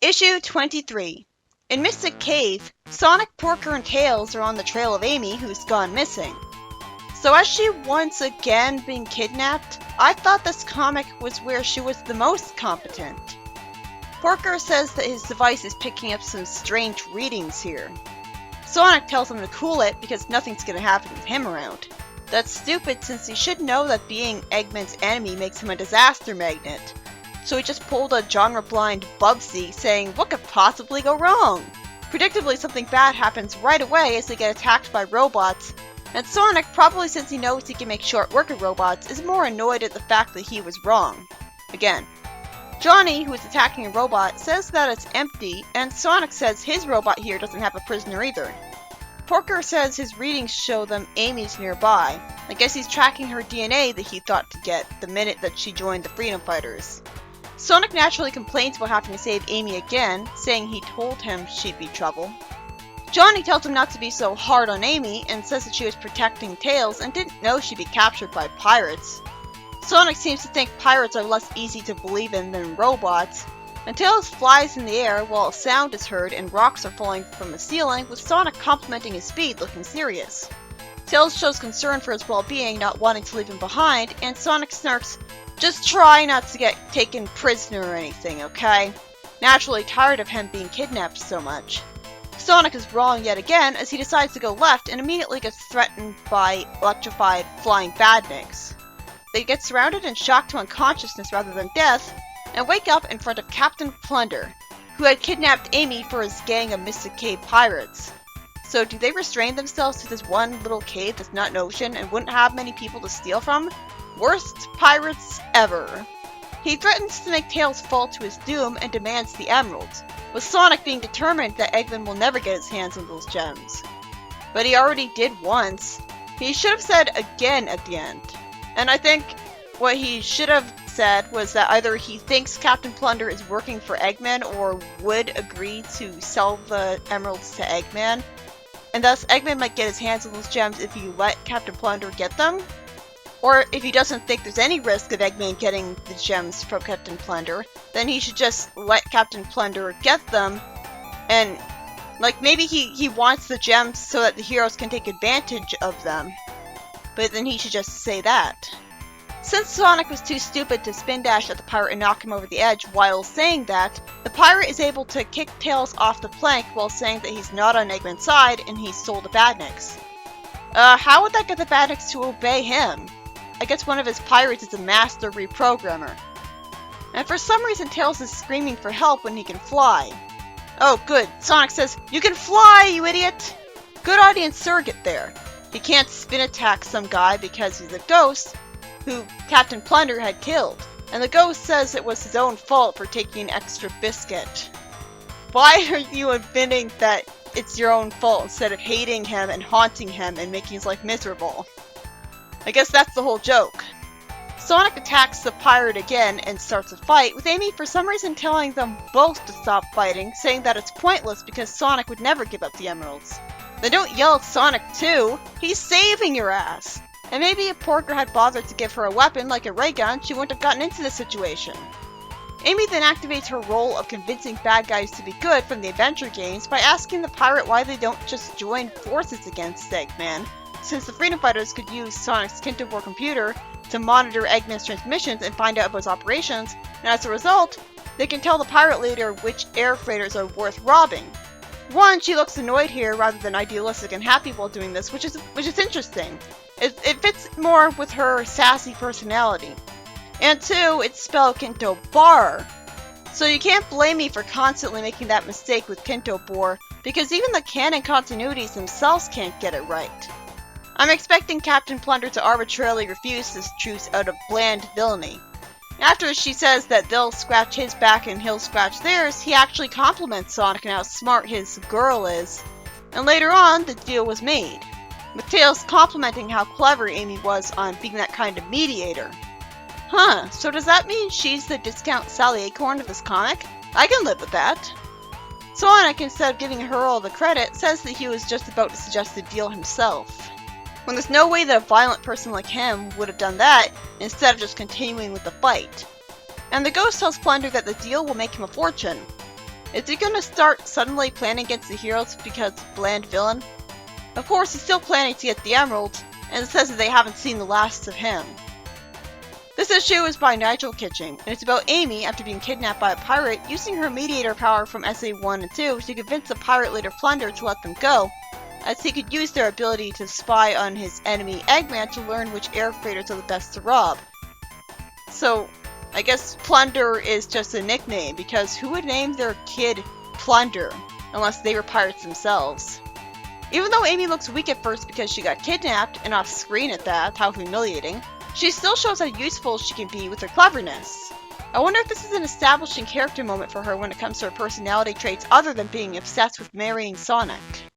Issue 23. In Mystic Cave, Sonic, Porker, and Tails are on the trail of Amy, who's gone missing. So as she once again being kidnapped, I thought this comic was where she was the most competent. Porker says that his device is picking up some strange readings here. Sonic tells him to cool it because nothing's gonna happen with him around. That's stupid since he should know that being Eggman's enemy makes him a disaster magnet. So he just pulled a genre-blind Bubsy, saying, what could possibly go wrong? Predictably, something bad happens right away as they get attacked by robots, and Sonic, probably since he knows he can make short work of robots, is more annoyed at the fact that he was wrong. Again. Johnny, who is attacking a robot, says that it's empty, and Sonic says his robot here doesn't have a prisoner either. Porker says his readings show them Amy's nearby. I guess he's tracking her DNA that he thought to get the minute that she joined the Freedom Fighters. Sonic naturally complains about having to save Amy again, saying he told him she'd be trouble. Johnny tells him not to be so hard on Amy and says that she was protecting Tails and didn't know she'd be captured by pirates. Sonic seems to think pirates are less easy to believe in than robots, and Tails flies in the air while a sound is heard and rocks are falling from the ceiling, with Sonic complimenting his speed, looking serious. Tails shows concern for his well-being, not wanting to leave him behind, and Sonic snarks, "Just try not to get taken prisoner or anything, okay?" Naturally tired of him being kidnapped so much. Sonic is wrong yet again as he decides to go left and immediately gets threatened by electrified flying badniks. They get surrounded and shocked to unconsciousness rather than death, and wake up in front of Captain Plunder, who had kidnapped Amy for his gang of Mystic Cave pirates. So do they restrain themselves to this one little cave that's not an ocean and wouldn't have many people to steal from? Worst pirates ever. He threatens to make Tails fall to his doom and demands the emeralds, with Sonic being determined that Eggman will never get his hands on those gems. But he already did once. He should have said again at the end. And I think what he should have said was that either he thinks Captain Plunder is working for Eggman or would agree to sell the emeralds to Eggman, and thus Eggman might get his hands on those gems if you let Captain Plunder get them. Or if he doesn't think there's any risk of Eggman getting the gems from Captain Plunder, then he should just let Captain Plunder get them, and like maybe he wants the gems so that the heroes can take advantage of them, but then he should just say that. Since Sonic was too stupid to spin dash at the pirate and knock him over the edge while saying that, the pirate is able to kick Tails off the plank while saying that he's not on Eggman's side and he's sold the badniks. How would that get the badniks to obey him? I guess one of his pirates is a master reprogrammer. And for some reason Tails is screaming for help when he can fly. Oh good, Sonic says, "You can fly, you idiot!" Good audience surrogate there. He can't spin attack some guy because he's a ghost who Captain Plunder had killed, and the ghost says it was his own fault for taking an extra biscuit. Why are you admitting that it's your own fault instead of hating him and haunting him and making his life miserable? I guess that's the whole joke. Sonic attacks the pirate again and starts a fight, with Amy for some reason telling them both to stop fighting, saying that it's pointless because Sonic would never give up the emeralds. Then don't yell at Sonic too! He's saving your ass! And maybe if Porker had bothered to give her a weapon like a ray gun, she wouldn't have gotten into this situation. Amy then activates her role of convincing bad guys to be good from the adventure games by asking the pirate why they don't just join forces against Eggman, since the Freedom Fighters could use Sonic's Kintobor computer to monitor Eggman's transmissions and find out about his operations, and as a result, they can tell the pirate leader which air freighters are worth robbing. One, she looks annoyed here rather than idealistic and happy while doing this, which is interesting. It fits more with her sassy personality. And two, it's spelled Kintobor. So you can't blame me for constantly making that mistake with Kintobor, because even the canon continuities themselves can't get it right. I'm expecting Captain Plunder to arbitrarily refuse this truce out of bland villainy. After she says that they'll scratch his back and he'll scratch theirs, he actually compliments Sonic on how smart his girl is. And later on, the deal was made, with Tails complimenting how clever Amy was on being that kind of mediator. Huh, so does that mean she's the discount Sally Acorn of this comic? I can live with that. Sonic, instead of giving her all the credit, says that he was just about to suggest the deal himself, when there's no way that a violent person like him would have done that instead of just continuing with the fight. And the ghost tells Plunder that the deal will make him a fortune. Is he gonna start suddenly planning against the heroes because bland villain? Of course, he's still planning to get the emerald, and it says that they haven't seen the last of him. This issue is by Nigel Kitching, and it's about Amy after being kidnapped by a pirate using her mediator power from SA1 and 2 to convince the pirate leader Plunder to let them go, as he could use their ability to spy on his enemy Eggman to learn which air freighters are the best to rob. So, I guess Plunder is just a nickname, because who would name their kid Plunder unless they were pirates themselves? Even though Amy looks weak at first because she got kidnapped, and off screen at that, how humiliating, she still shows how useful she can be with her cleverness. I wonder if this is an establishing character moment for her when it comes to her personality traits other than being obsessed with marrying Sonic.